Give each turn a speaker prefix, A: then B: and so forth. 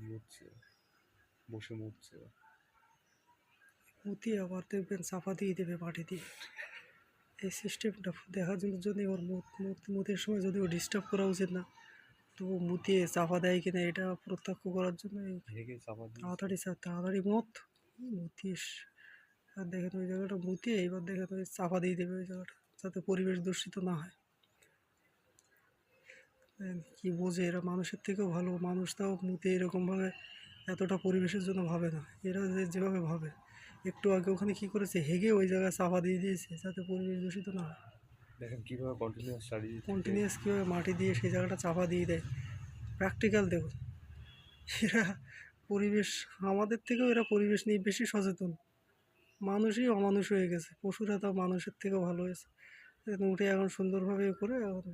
A: মুছছে, বসে মুছছে।
B: মুতিয়ে আবার দেখবেন চাপা দিয়ে দেবে মাটি দিয়ে। এই সিস্টেমটা দেখার জন্য ওর মুতের সময় যদিও ডিস্টার্ব করা উচিত না, তো মুতিয়ে চাপা দেয় কিনা এটা প্রত্যক্ষ করার জন্য তাড়াতাড়ি মুতিস। আর দেখেন ওই জায়গাটা মুতিয়ে এইবার দেখেন ওই চাপা দিয়ে দেবে ওই জায়গাটা, যাতে পরিবেশ দূষিত না হয়। কি বোঝে এরা, মানুষের থেকেও ভালো। মানুষ তাও মুতে এরকমভাবে এতটা পরিবেশের জন্য ভাবে না। এরা যেভাবে ভাবে, একটু আগে ওখানে কী করেছে, হেগে ওই জায়গায় চাপা দিয়ে দিয়েছে যাতে পরিবেশ দূষিত না হয়।
A: দেখেন কীভাবে
B: কন্টিনিউয়াস কীভাবে মাটি দিয়ে সেই জায়গাটা চাপা দিয়ে দেয়। প্র্যাকটিক্যাল দেখুন। এরা পরিবেশ, আমাদের থেকেও এরা পরিবেশ নিয়ে বেশি সচেতন। মানুষই অমানুষ হয়ে গেছে, পশুরা তাও মানুষের থেকেও ভালো হয়েছে। উঠে এখন সুন্দরভাবে করে এখন